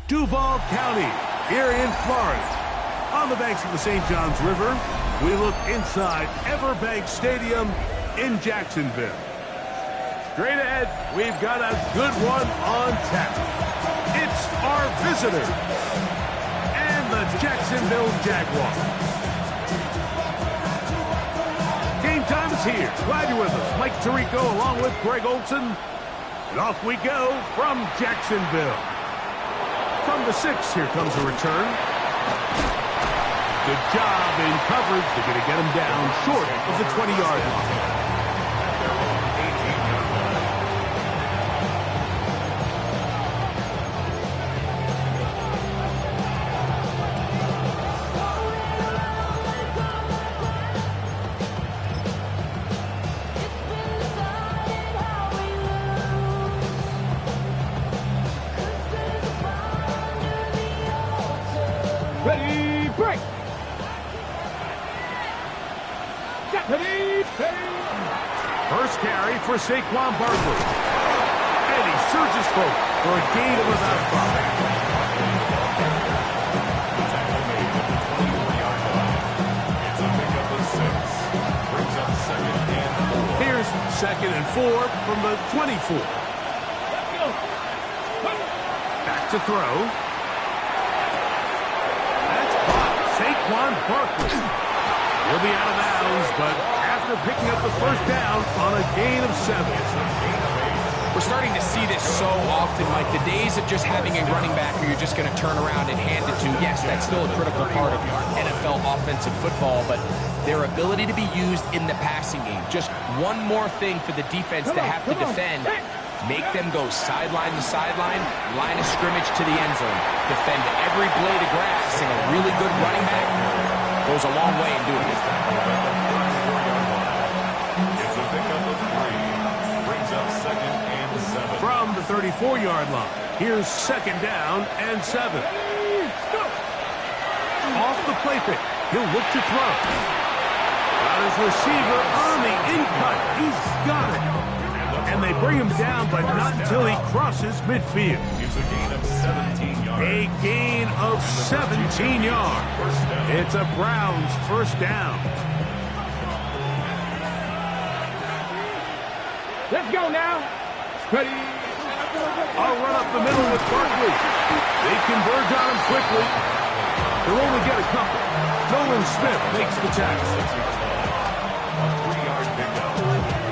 Duval County, here in Florida. On the banks of the St. Johns River, we look inside Everbank Stadium in Jacksonville. Straight ahead, we've got a good one on tap. It's our visitor and the Jacksonville Jaguars. Game time is here. Glad you're with us. Mike Tirico along with Greg Olson. And off we go from Jacksonville. From the 6, here comes a return. Good job in coverage. They're going to get him down short of the 20-yard line. Ready, break! Ready, First carry for Saquon Barkley. And he surges forward for a gain of about 5. Here's 2nd and 4 from the 24. Back to throw. Saquon Barkley. He'll be out of bounds, but after picking up the first down on a gain of 7. We're starting to see this so often, Mike. The days of just having a running back who you're just going to turn around and hand it to, yes, that's still a critical part of NFL offensive football, but their ability to be used in the passing game. Just one more thing for the defense to have to defend. Make them go sideline to sideline, line of scrimmage to the end zone. Defend every blade of grass, and a really good running back goes a long way in doing it. It's a pickup of 3. Brings up 2nd and 7. From the 34-yard line, here's 2nd down and 7. Off the play pick, he'll look to throw. Got his receiver on the in-cut. He's got it. And they bring him down, but not until he crosses midfield. It's a gain of 17 yards. A gain of 17 yards. It's a Browns first down. Let's go now. Ready. I'll run up the middle with Barkley. They converge on him quickly. They'll only get a couple. Nolan Smith makes the tackle. A 3-yard pickup.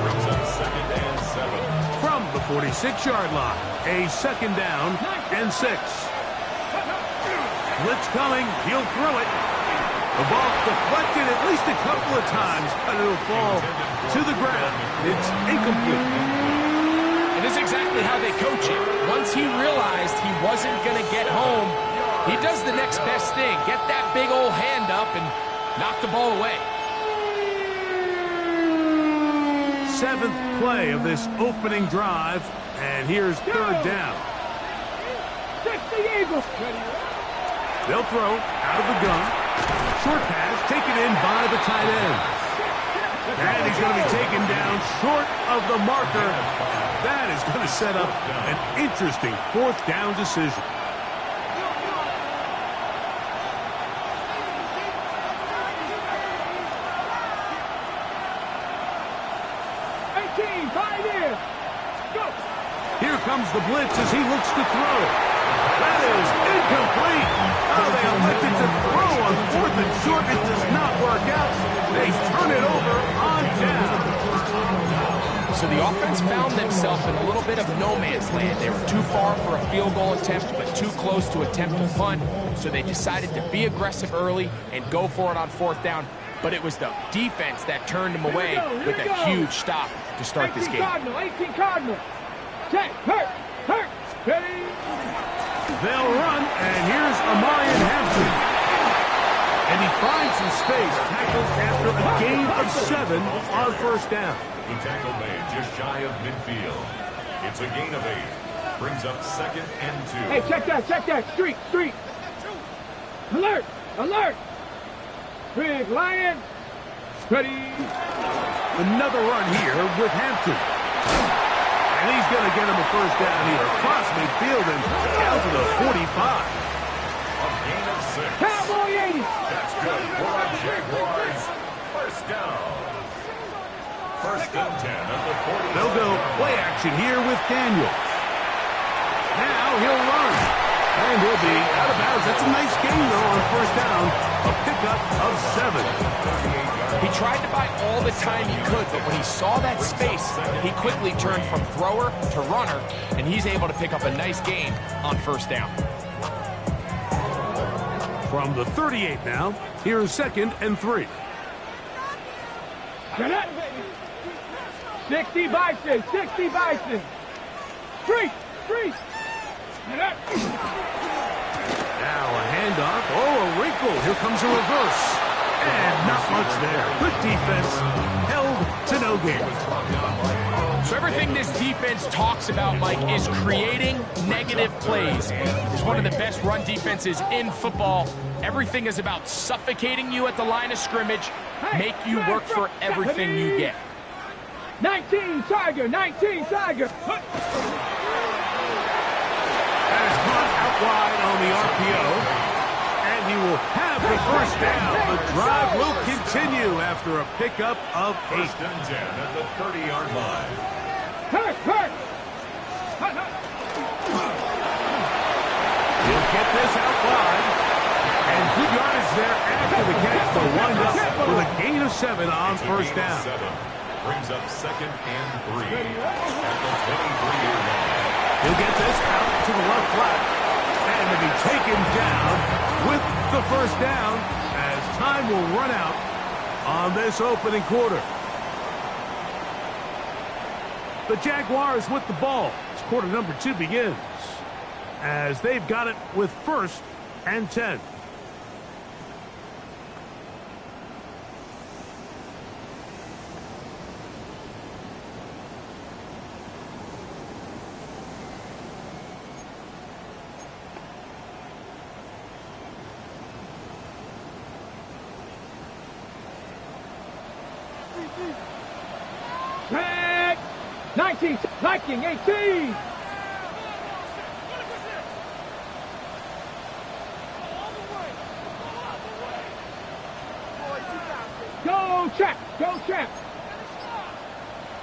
Brings up 2nd and 7. From the 46-yard line, a 2nd down and 6. Blitz coming. He'll throw it. The ball deflected at least a couple of times, but it'll fall to the ground. It's incomplete. It is exactly how they coach it. Once he realized he wasn't going to get home, he does the next best thing. Get that big old hand up and knock the ball away. 7th play of this opening drive, and here's 3rd down. They'll throw out of the gun. Short pass taken in by the tight end. And he's going to be taken down short of the marker. That is going to set up an interesting 4th down decision. Here comes the blitz as he looks to throw. That is incomplete. Oh, they elected to throw on 4th and short. It does not work out. They turn it over on down. So the offense found themselves in a little bit of no man's land. They were too far for a field goal attempt, but too close to attempt a punt. So they decided to be aggressive early and go for it on 4th down. But it was the defense that turned them away with a huge stop to start this game. 18 Cardinal. Check, hurt, ready. They'll run, and here's Amarian Hampton. And he finds some space, tackled after a gain of 7 on 1st down. The tackle made just shy of midfield. It's a gain of 8. Brings up 2nd and 2. Hey, check that. Street. Alert. Big Lion. Ready. Another run here with Hampton. And he's going to get him a first down here across midfield and down to the 45. A gain of 6. Cowboy 80. That's good for the Jaguars. First down. First and 10 at the 40. They'll go play action here with Daniels. Now he'll run. And he'll be out of bounds. That's a nice gain, though, on first down. A pickup of 7. He tried to buy all the time he could, but when he saw that space, he quickly turned from thrower to runner, and he's able to pick up a nice gain on first down. From the 38 now, here's 2nd and 3. Get it. 60 Bison. 60 Bison. Street. Street. Get it. Now a handoff. Oh, a wrinkle. Here comes a reverse. And not much there. Good defense. Held to no gain. So everything this defense talks about, Mike, is creating negative plays. It's one of the best run defenses in football. Everything is about suffocating you at the line of scrimmage, make you work for everything you get. 19 Tiger. 19 Tiger. That is caught out wide on the RPO. And he will have the first down. The drive will continue after a pickup of 8. First and 10 at the 30-yard line. Hurt. Hurt. He'll get this out wide. And good yardage there after the catch to wind up with a gain of 7 on first down. 7 brings up 2nd and 3 at the 23-yard line. He'll get this out to the left flat. And to be taken down with the first down as time will run out on this opening quarter. The Jaguars with the ball as quarter number 2 begins, as they've got it with 1st and 10. Tag. 19. Viking 18. Go check. Go check.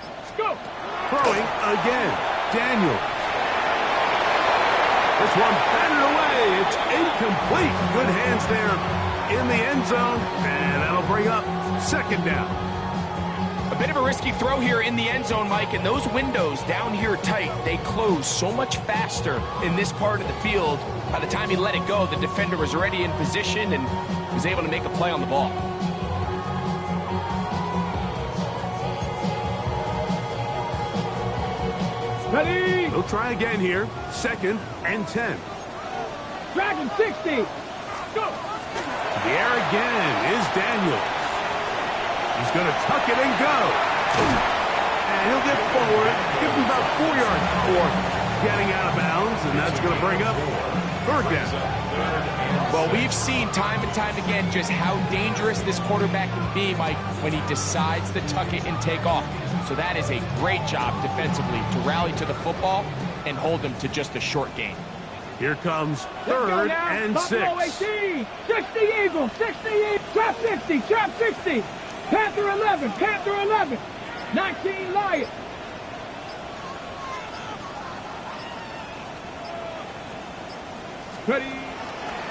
Let's go. Throwing again. Daniel. This one batted away. It's incomplete. Good hands there in the end zone. And that'll bring up 2nd down. A bit of a risky throw here in the end zone, Mike, and those windows down here tight, they close so much faster in this part of the field. By the time he let it go, the defender was already in position and was able to make a play on the ball. Ready. He'll try again here. 2nd and 10. Dragon 60. Go. The air again is Daniel. He's going to tuck it and go. And he'll get forward. Give him about 4 yards before getting out of bounds, and that's going to bring up 3rd down. Well, we've seen time and time again just how dangerous this quarterback can be, Mike, when he decides to tuck it and take off. So that is a great job defensively to rally to the football and hold him to just a short gain. Here comes 3rd and Buffalo 6. 18. 60 Eagles. 60 Eagles. Trap 60. Trap 60. Panther 11. Panther 11. 19 Lions. Ready.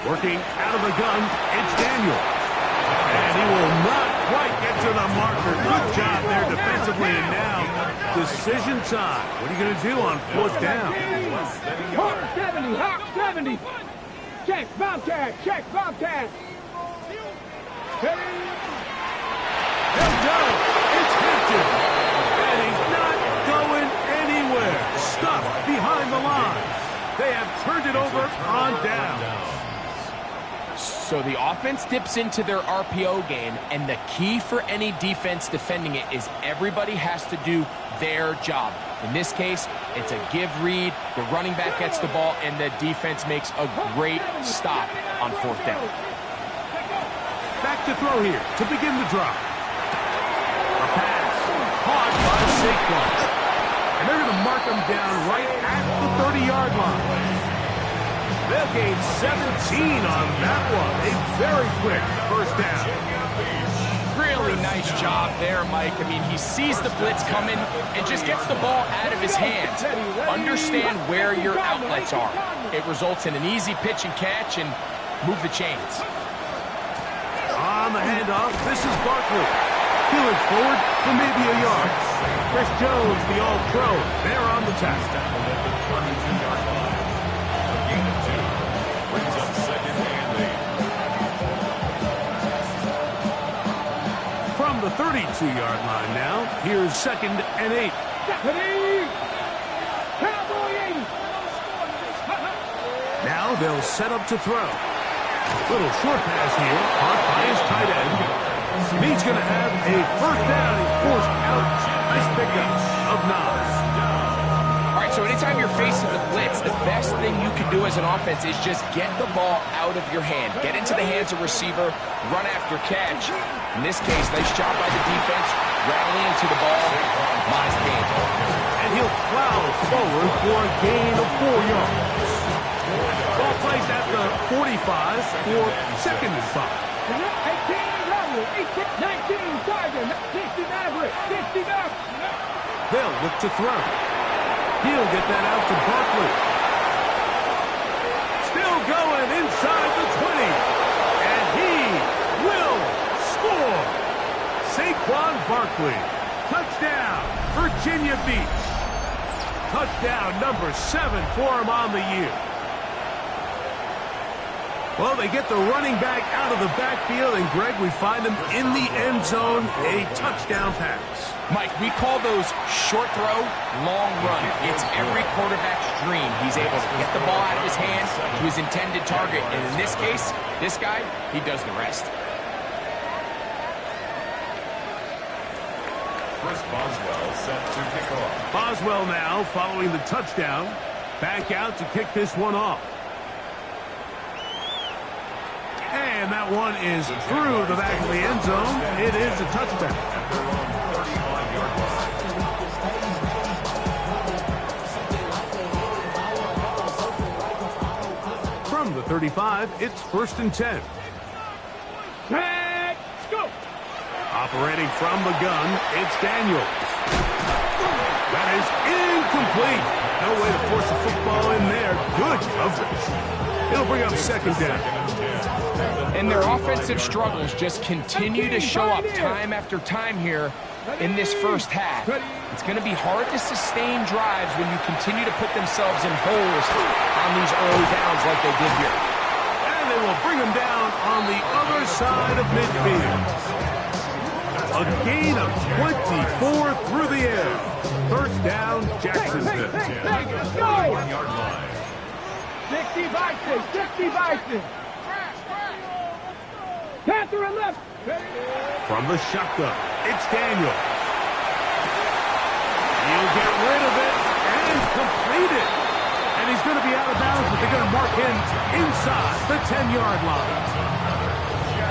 Working out of the gun, it's Daniel. And he will not quite get to the marker. Good job there defensively. And now, decision time. What are you going to do on 4th down? Hawk 70. Hawk 70. Check. Bobcat. Check. Bobcat. Ready. He'll go. It's Hampton. And he's not going anywhere. Stuffed behind the line. They have turned it over on down. So the offense dips into their RPO game, and the key for any defense defending it is everybody has to do their job. In this case, it's a give read, the running back gets the ball, and the defense makes a great stop on 4th down. Back to throw here to begin the drive. A pass caught by Saquon. And they're going to mark them down right at the 30-yard line. They'll gain 17 on that one. A very quick first down. Really nice job there, Mike. I mean, he sees the blitz coming and just gets the ball out of his hands. Understand where your outlets are. It results in an easy pitch and catch and move the chains. On the handoff, this is Barkley. Peeling forward for maybe a yard. Chris Jones, the all-pro, there on the tack. Tackle at the 22-yard line. A gain of 2. Brings up second and 8. From the 32-yard line now, here's second and 8. Cowboy 80. Now they'll set up to throw. Little short pass here, caught by his tight end. He's going to have a first down. He's forced out. Nice pickup of 9. All right, so anytime you're facing the blitz, the best thing you can do as an offense is just get the ball out of your hand. Get into the hands of receiver, run after catch. In this case, nice job by the defense, rallying to the ball. Modest gain. And he'll plow forward for a gain of 4 yards. Ball placed at the 45 for second and 5. 18, 19, Tiger, 60 Maverick, 60 Maverick. They'll look to throw. He'll get that out to Barkley. Still going inside the 20. And he will score. Saquon Barkley. Touchdown, Virginia Beach. Touchdown number 7 for him on the year. Well, they get the running back out of the backfield, and Greg, we find him in the end zone, a touchdown pass. Mike, we call those short throw, long run. It's every quarterback's dream. He's able to get the ball out of his hands to his intended target. And in this case, this guy, he does the rest. Chris Boswell set to kick off. Boswell now following the touchdown. Back out to kick this one off. And that one is through the back of the end zone. It is a touchdown. At their own 35-yard line. From the 35, it's first and 10. Let's go. Operating from the gun, it's Daniels. That is incomplete. No way to force a football in there. Good coverage. It'll bring up second down. And their offensive struggles just continue to show up time after time here in this first half. It's going to be hard to sustain drives when you continue to put themselves in holes on these early downs like they did here. And they will bring him down on the other side of midfield. A gain of 24 through the air. First down, Jacksonville. Let's go. 1-yard line. 60 Bison, 60 Bison. Panther 11. From the shotgun, it's Daniel. He'll get rid of it and complete it. And he's going to be out of bounds, but they're going to mark him inside the 10-yard line.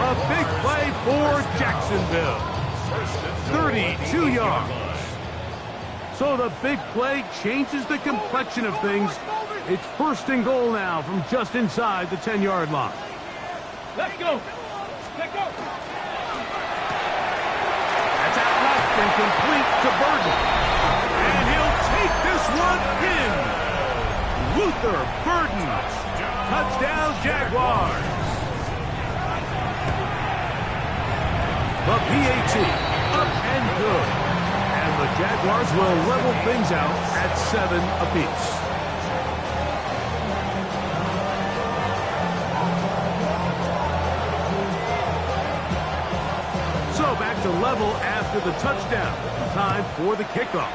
A big play for Jacksonville. 32 yards. So the big play changes the complexion of things. It's first and goal now from just inside the 10-yard line. Let's go. Let's go. That's out left and complete to Burden. And he'll take this one in. Luther Burden. Touchdown, Jaguars. The PAT up and good. And the Jaguars will level things out at 7 apiece. So back to level after the touchdown. Time for the kickoff.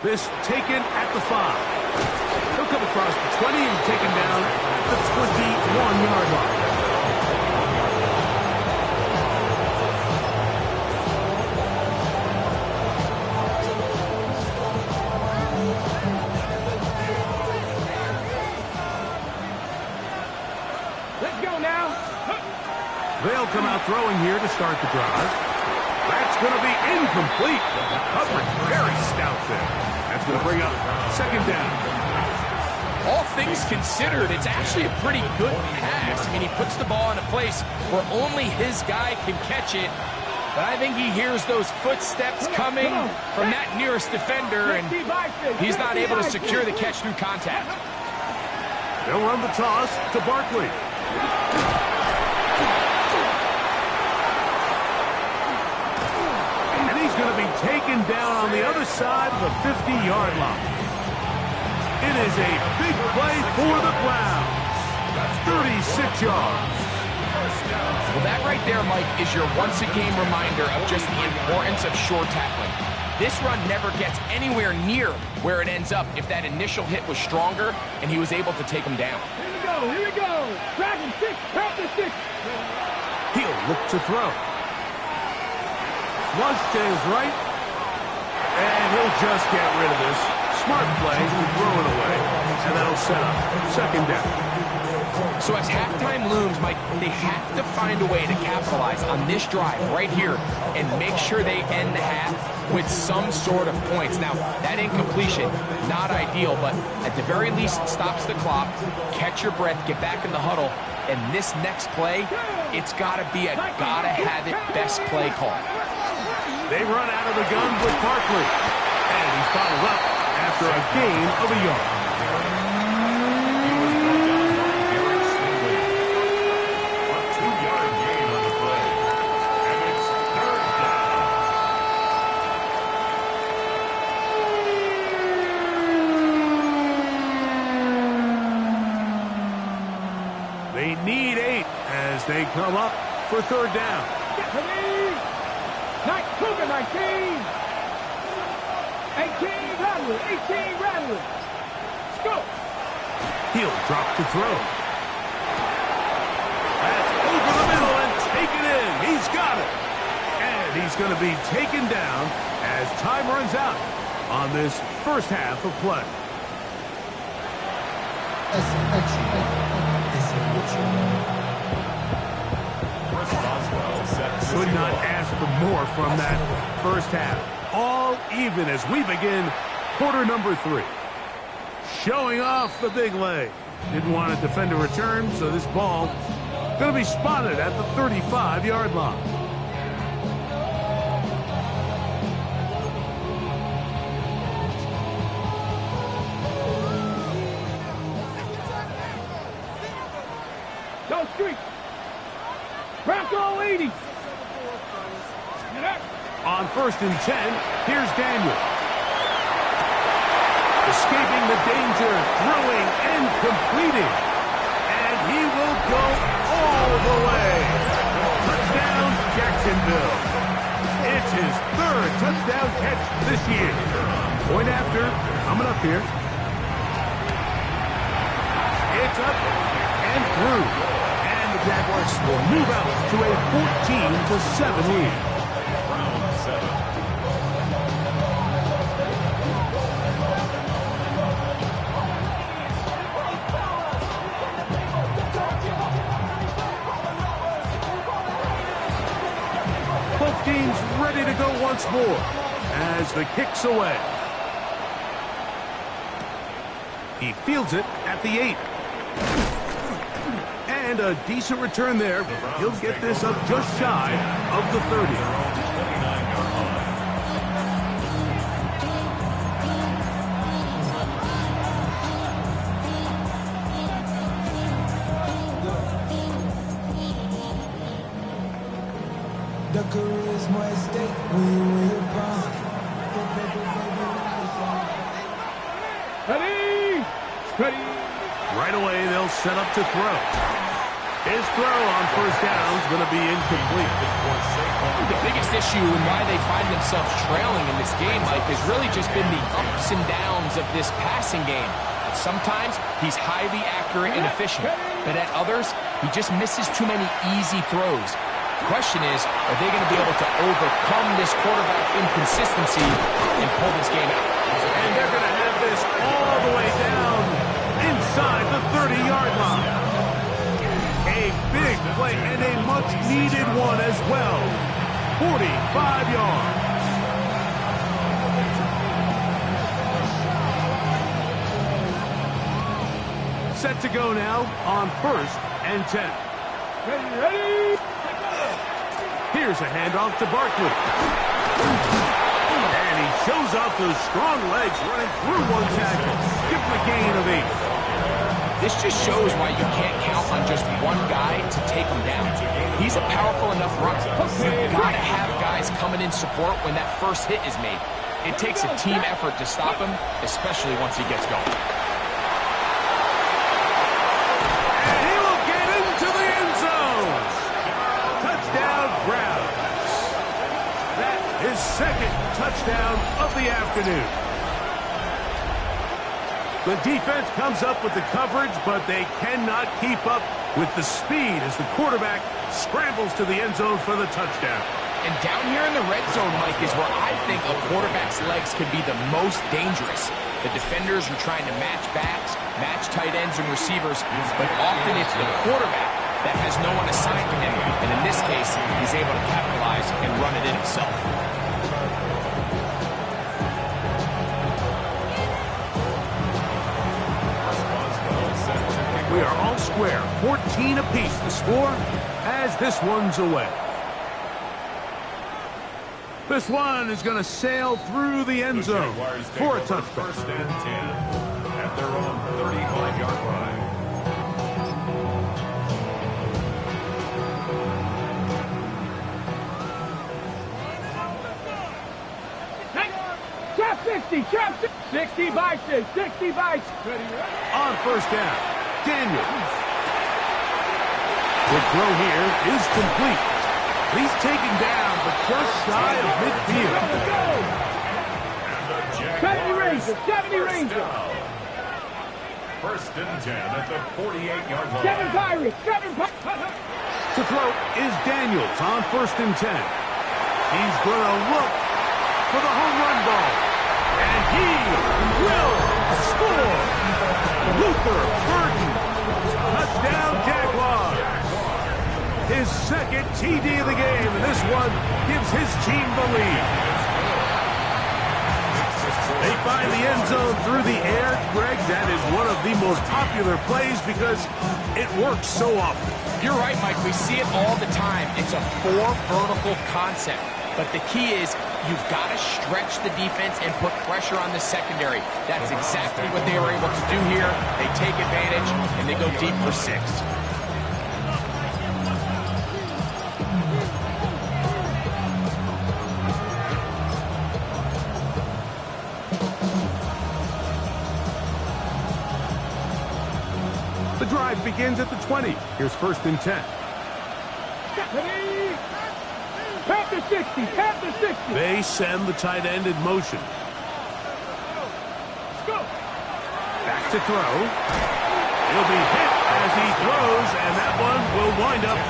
This taken at the 5. He'll come across the 20 and taken down at the 21-yard line. Let's go now. They'll come out throwing here to start the drive. That's going to be incomplete. Coverage very stout there. That's going to bring up second down. All things considered, it's actually a pretty good pass. I mean, he puts the ball in a place where only his guy can catch it. But I think he hears those footsteps coming from that nearest defender, and he's not able to secure the catch through contact. They'll run the toss to Barkley. And he's going to be taken down on the other side of the 50-yard line. It is a big play for the Browns. 36 yards. Well, that right there, Mike, is your once-a-game reminder of just the importance of short tackling. This run never gets anywhere near where it ends up if that initial hit was stronger and he was able to take him down. Here we go. Dragon 6, Panther 6. He'll look to throw. Flush to his right. And he'll just get rid of this. Smart play to throw it away. And that'll set up second down. So as halftime looms, Mike, they have to find a way to capitalize on this drive right here and make sure they end the half with some sort of points. Now, that incompletion, not ideal, but at the very least, it stops the clock. Catch your breath, get back in the huddle, and this next play, it's got to be a gotta-have-it best play call. They run out of the gun with Barkley. And he's bottled up after a gain of a yard. They need 8 as they come up for third down. Nice Cougar, 19. 18, Rattler. 18, Rattler. Let's go. He'll drop to throw. That's over the middle and taken in. He's got it. And he's going to be taken down as time runs out on this first half of play. Could not ask for more from that first half. All even as we begin quarter number 3. Showing off the big leg. Didn't want to defend a return, so this ball going to be spotted at the 35-yard line. Go street. Bronco 80. On first and 10, here's Daniel. Escaping the danger, throwing and completing. And he will go all the way. Touchdown, Jacksonville. It's his 3rd touchdown catch this year. Point after, coming up here. It's up and through. And the Jaguars will move out to a 14-7 lead. Both teams ready to go once more as the kick's away. He fields it at the 8. And a decent return there. He'll get this up just shy of the 30. Ready. Right away, they'll set up to throw. His throw on first down is going to be incomplete. The biggest issue and why they find themselves trailing in this game, Mike, has really just been the ups and downs of this passing game. Sometimes he's highly accurate and efficient, but at others, he just misses too many easy throws. The question is, are they going to be able to overcome this quarterback inconsistency and pull this game out? And they're going to have this all the way down inside the 30-yard line. A big play and a much-needed one as well. 45 yards. Set to go now on 1st and 10. Ready. Here's a handoff to Barkley. And he shows off those strong legs running through one tackle. Give him a gain of 8. This just shows why you can't count on just one guy to take him down. He's a powerful enough runner. You've got to have guys coming in support when that first hit is made. It takes a team effort to stop him, especially once he gets going. And he will get into the end zone. Touchdown, Browns. That is second touchdown of the afternoon. The defense comes up with the coverage, but they cannot keep up with the speed as the quarterback scrambles to the end zone for the touchdown. And down here in the red zone, Mike, is where I think a quarterback's legs can be the most dangerous. The defenders are trying to match backs, match tight ends and receivers, but often it's the quarterback that has no one assigned to him. And in this case, he's able to capitalize and run it in himself. We are all square, 14 apiece the score as this one's away. This one is going to sail through the end zone for a touchdown. 1st and 10 at their own 35-yard line. Trap 60, trap 60 by 6, 60 by 6. On 1st down, Daniel. The throw here is complete. He's taken down, but just shy of midfield. 70 Rangers, 70 Rangers. 1st and 10 at the 48-yard line. 7 Pirates, 7 Pirates. To throw is Daniels on 1st and 10. He's going to look for the home run ball. And he will score. Luther Burden. Touchdown, Jaguars. His second TD of the game, and this one gives his team the lead. They find the end zone through the air. Greg, that is one of the most popular plays because it works so often. You're right, Mike. We see it all the time. It's a 4 vertical concept. But the key is you've got to stretch the defense and put pressure on the secondary. That's exactly what they were able to do here. They take advantage, and they go deep for 6. The drive begins at the 20. Here's 1st and 10. Panther 60, Panther 60. They send the tight end in motion. Let's go. Back to throw. He'll be hit as he throws, and that one will wind up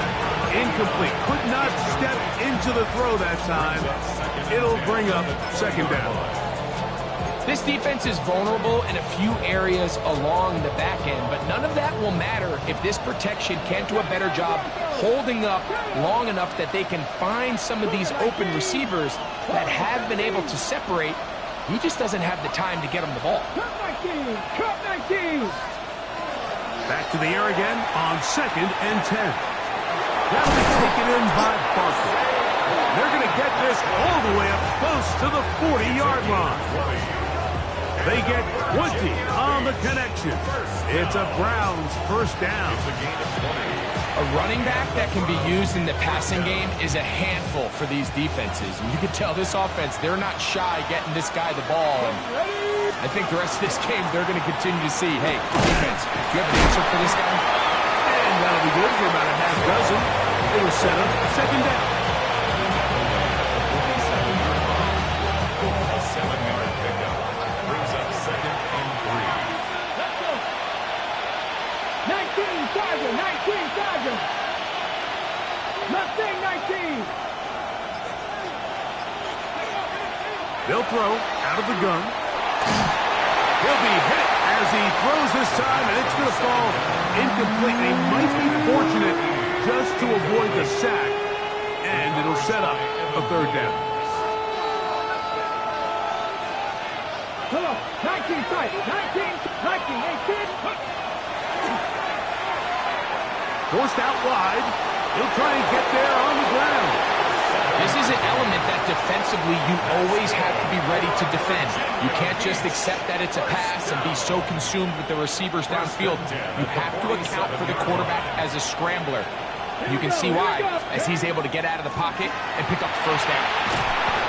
incomplete. Could not step into the throw that time. It'll bring up 2nd down. This defense is vulnerable in a few areas along the back end, but none of that will matter if this protection can't do a better job holding up long enough that they can find some of these open receivers that have been able to separate. He just doesn't have the time to get them the ball. Cut 19, cut 19. Back to the air again on 2nd and 10. That'll be taken in by Barkley. They're going to get this all the way up close to the 40-yard line. They get 20 on the connection. It's a Browns 1st down. A running back that can be used in the passing game is a handful for these defenses. And you can tell this offense, they're not shy getting this guy the ball. And I think the rest of this game, they're going to continue to see, hey, defense, do you have an answer for this guy? And that'll be good for about a half dozen. It'll set up 2nd down. A 7-yard pickup brings up 2nd and 3. 19 Tiger, 19 Tiger. Mustang 19. They'll throw out of the gun. He'll be hit as he throws this time, and it's going to fall incomplete. He might be fortunate just to avoid the sack. And it'll set up a third down. Come on, 19 tight, 19, 18. Forced out wide. He'll try and get there on the ground. This is an element that defensively you always have to be ready to defend. You can't just accept that it's a pass and be so consumed with the receivers downfield. You have to account for the quarterback as a scrambler. You can see why, as he's able to get out of the pocket and pick up the first down.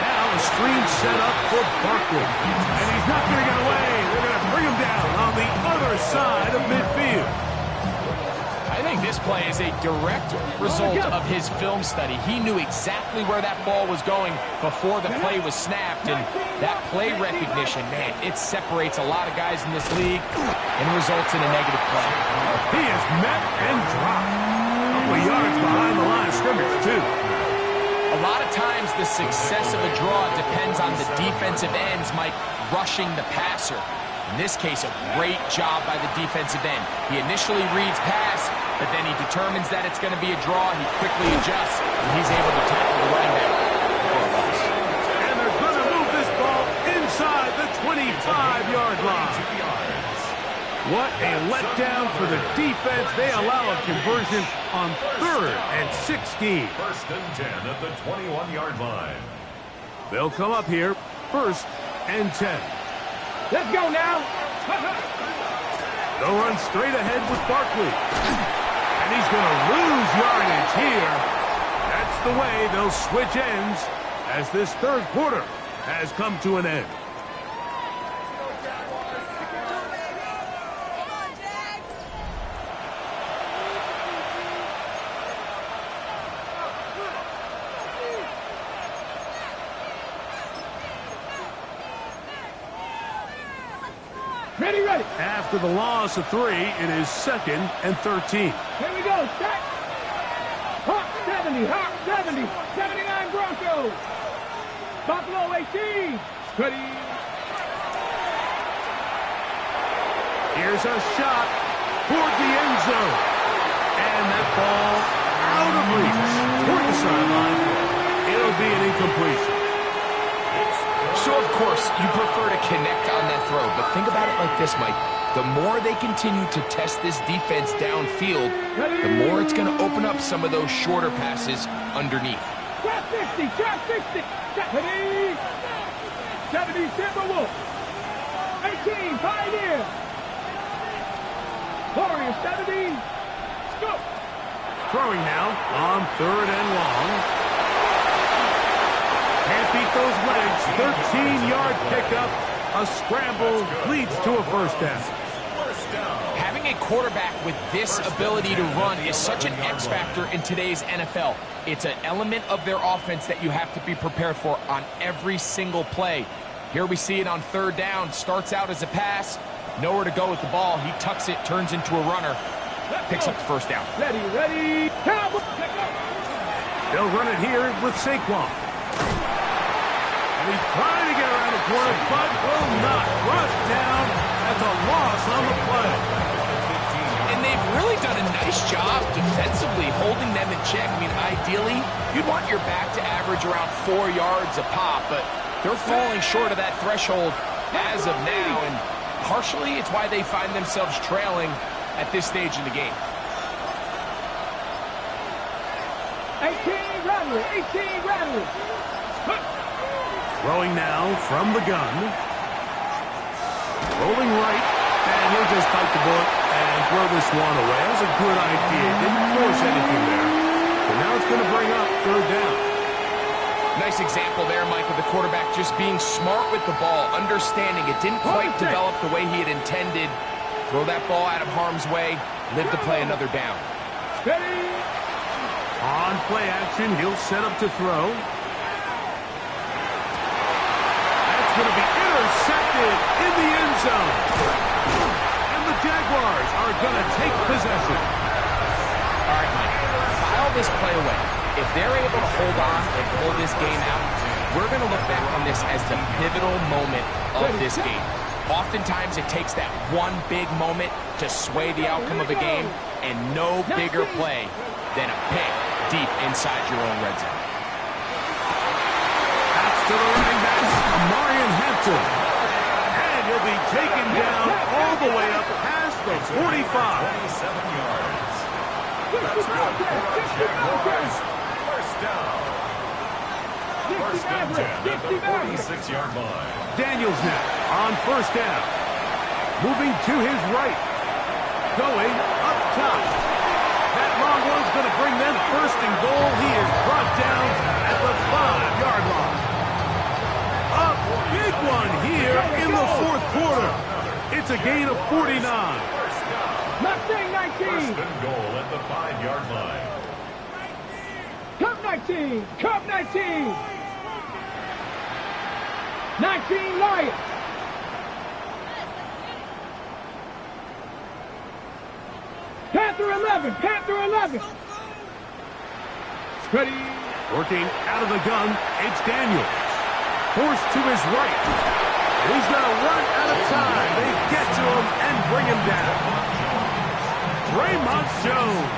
Now a screen set up for Barkley. And he's not going to get away. They're going to bring him down on the other side of midfield. I think this play is a direct result of his film study. He knew exactly where that ball was going before the play was snapped, and that play recognition, man, it separates a lot of guys in this league and results in a negative play. He is met and dropped. A couple of yards behind the line of scrimmage, too. A lot of times the success of a draw depends on the defensive ends, Mike, rushing the passer. In this case, a great job by the defensive end. He initially reads pass, but then he determines that it's going to be a draw. He quickly adjusts, and he's able to tackle the running back for a loss. And they're going to move this ball inside the 25-yard line. What a letdown for the defense. They allow a conversion on 3rd and 16. 1st and 10 at the 21-yard line. They'll come up here, 1st and 10. Let's go now. They'll run straight ahead with Barkley. And he's going to lose yardage here. That's the way they'll switch ends as this 3rd quarter has come to an end. Ready. After the loss of 3, it is 2nd and 13. Here we go. Set. Hawk 70. 79 Broncos. Buffalo 18. Ready. Here's a shot toward the end zone. And that ball out of reach toward the sideline. It'll be an incompletion. So, of course, you prefer to connect on that throw, but think about it like this, Mike. The more they continue to test this defense downfield, the more it's going to open up some of those shorter passes underneath. Trap 60. Ready. 70 Timberwolves. 18 Pioneer. Warriors 70. Go. Throwing now on 3rd and long. Can't beat those legs. 13-yard pickup. A scramble leads to a first down. Having a quarterback with this ability to run is such an X factor in today's NFL. It's an element of their offense that you have to be prepared for on every single play. Here we see it on 3rd down. Starts out as a pass. Nowhere to go with the ball. He tucks it, turns into a runner. Picks up the first down. Ready. Cowboys. They'll run it here with Saquon. And he's trying to get around the corner, but will not. Rushed down. That's a loss on the play. And they've really done a nice job defensively holding them in check. I mean, ideally, you'd want your back to average around 4 yards a pop, but they're falling short of that threshold as of now, and partially it's why they find themselves trailing at this stage in the game. 18 Rattler. Throwing now from the gun. Rolling right, and he'll just bite the bullet and throw this one away. That was a good idea. Didn't force anything there. But now it's going to bring up 3rd down. Nice example there, Mike, of the quarterback just being smart with the ball, understanding it didn't quite develop the way he had intended. Throw that ball out of harm's way, live to play another down. Ready. On play action, he'll set up to throw. That's going to be intercepted in the end zone. And the Jaguars are going to take possession. All right, Mike, file this play away. If they're able to hold on and pull this game out, we're going to look back on this as the pivotal moment of this game. Oftentimes, it takes that one big moment to sway the outcome of a game, and no bigger play than a pick deep inside your own red zone. to the running back, Omarion Hampton. And he'll be taken down all the way up past the 45. 27 yards. Touchdown for Jaguars. First down. First and 10 at the 46-yard line. Daniels now on first down. Moving to his right. Going up top. That long one's going to bring them first and goal. He is brought down at the 5-yard line. A big one here in the fourth quarter. It's a gain of 49. Mustang 19. First and goal at the 5-yard line. Cup 19. Cup 19. 19 Lions. Panther 11. Panther 11. Ready. Working out of the gun, it's Daniels. Forced to his right. He's going to run out of time. They get to him and bring him down. Raymond Jones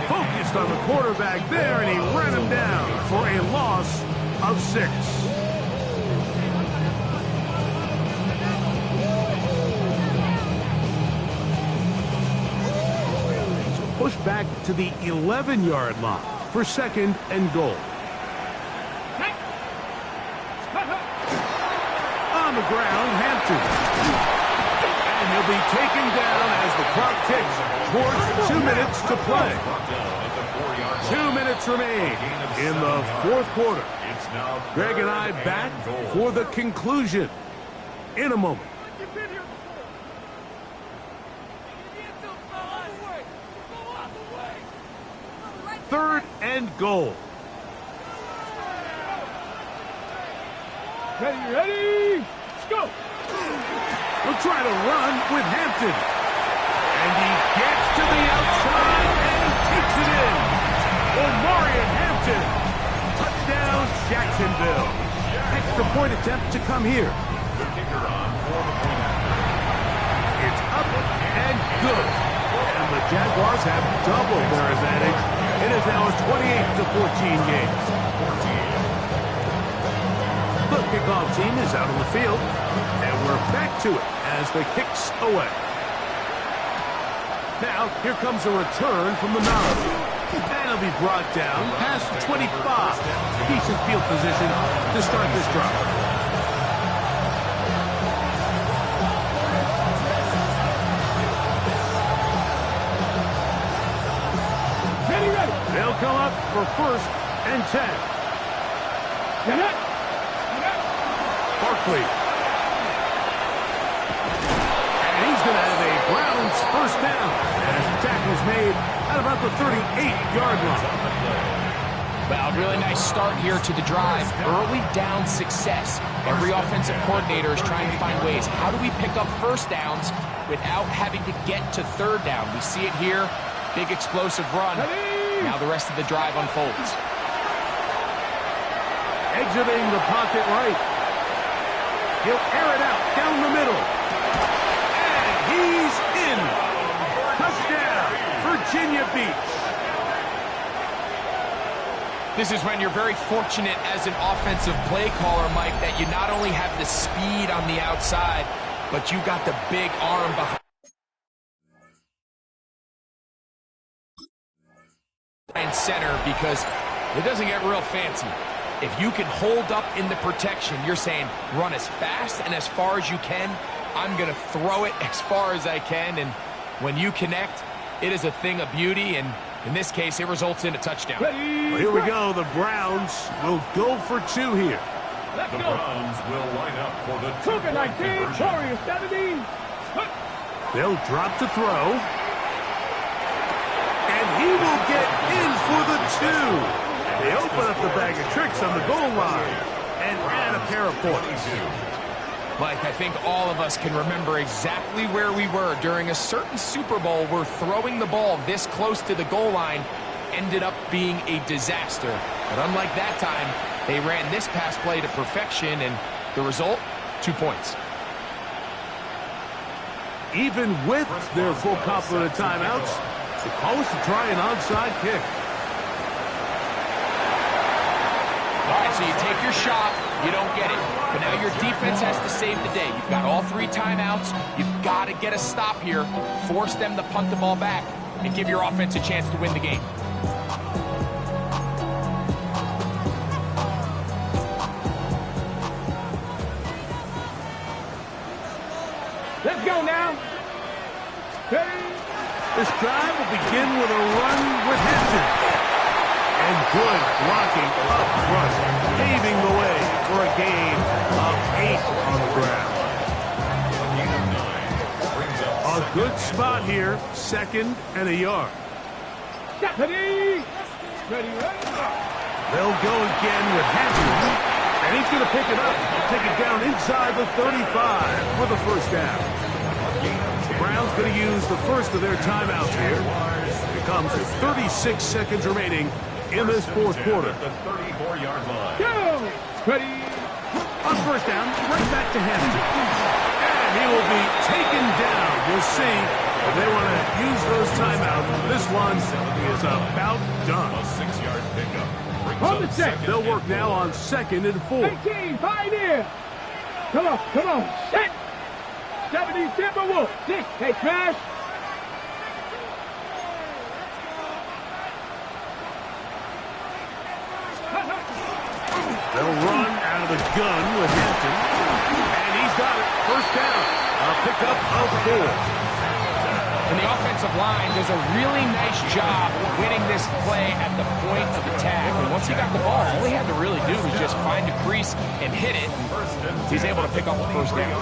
focused on the quarterback there, and he ran him down for a loss of 6. Push back to the 11-yard line for second and goal. On the ground, Hampton. And he'll be taken down as the clock ticks towards 2 minutes to play. 2 minutes remain in the fourth quarter. Greg and I back for the conclusion in a moment. Third and goal. Ready, ready. Let's go. We'll try to run with Hampton. And he gets to the outside and takes it in. Omarion Hampton. Touchdown, Jacksonville. Extra point attempt to come here. It's up and good. And the Jaguars have doubled their advantage. It is now a 28-14 game. The kickoff team is out on the field, and we're back to it as the kicks away. Now, here comes a return from the 9. And he'll be brought down past 25. Decent field position to start this drive. They'll come up for first and 10. Barkley. And he's going to have a Browns first down as the tackle's made at about the 38-yard line. Well, really nice start here to the drive. Early down success. Every offensive coordinator is trying to find ways. How do we pick up first downs without having to get to third down? We see it here. Big explosive run. Now the rest of the drive unfolds. Exiting the pocket right. He'll air it out down the middle. And he's in. Touchdown, Virginia Beach. This is when you're very fortunate as an offensive play caller, Mike, that you not only have the speed on the outside, but you got the big arm behind center, because it doesn't get real fancy. If you can hold up in the protection, you're saying run as fast and as far as you can. I'm going to throw it as far as I can, and when you connect, it is a thing of beauty, and in this case, it results in a touchdown. Well, here we go. The Browns will go for 2 here. Let's The go. Browns will line up for the Cougar 19, Warriors 17. They'll drop to throw. And he will get in for the 2. They open up the bag of tricks on the goal line and add a pair of points. Mike, I think all of us can remember exactly where we were during a certain Super Bowl where throwing the ball this close to the goal line ended up being a disaster. But unlike that time, they ran this pass play to perfection, and the result, 2 points. Even with their full complement of timeouts, the call is to try an onside kick. All right, So you take your shot, you don't get it. But now your defense has to save the day. You've got all 3 timeouts. You've got to get a stop here, force them to punt the ball back, and give your offense a chance to win the game. Let's go now. Ready? This drive will begin with a run with Hampton. And good blocking up front, paving the way for a gain of 8 on the ground. A good spot here, 2nd and a yard. Ready? Ready, ready. They'll go again with Hampton. And he's going to pick it up, take it down inside the 35 for the first down. Browns going to use the first of their timeouts here. It comes with 36 seconds remaining in this 4th quarter. The 34-yard line. Go! Ready? On first down, right back to Hampton. And he will be taken down. We'll see if they want to use those timeouts. This one is about done. A 6-yard pickup. On the set. They'll work now on 2nd and 4. 18, pioneer. Come on, come on. Set. 70 Timberwolves. 6. Hey, Trash. They'll run out of the gun with Hampton. And he's got it. First down. A pickup of 4. And the offensive line does a really nice job winning this play at the point of attack. And once he got the ball, all he had to really do was just find a crease and hit it. He's able to pick up the first down.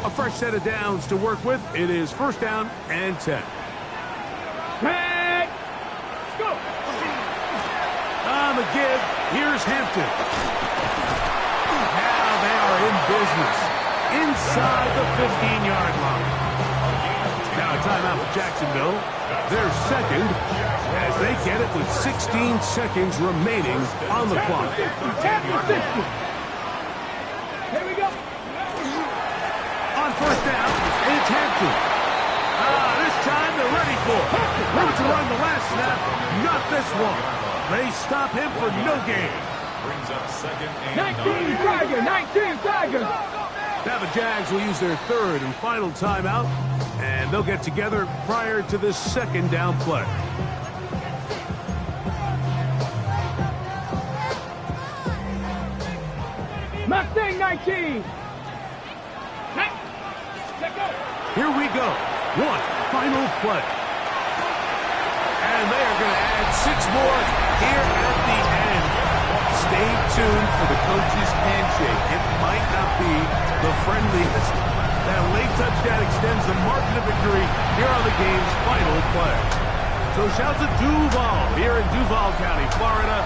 A fresh set of downs to work with. It is first down and 10. Tag. Go. On the give, here's Hampton. Now they are in business inside the 15-yard line. Now a timeout for Jacksonville. They're 2nd as they get it with 16 seconds remaining on the clock. After 60. Here we go. On first down, it's Hampton. This time they're ready for it. Ready to run the last snap. Not this one. They stop him for no gain. Brings up 2nd and 19 Tiger. 19 Tiger. Now the Jags will use their 3rd and final timeout, and they'll get together prior to this 2nd down play. Mustang 19. Here we go. One final play. And they are going to add 6 more here at the end. Stay tuned for the coach's handshake. It might not be the friendliest. That late touchdown extends the margin of victory here on the game's final play. So shout to Duval here in Duval County, Florida.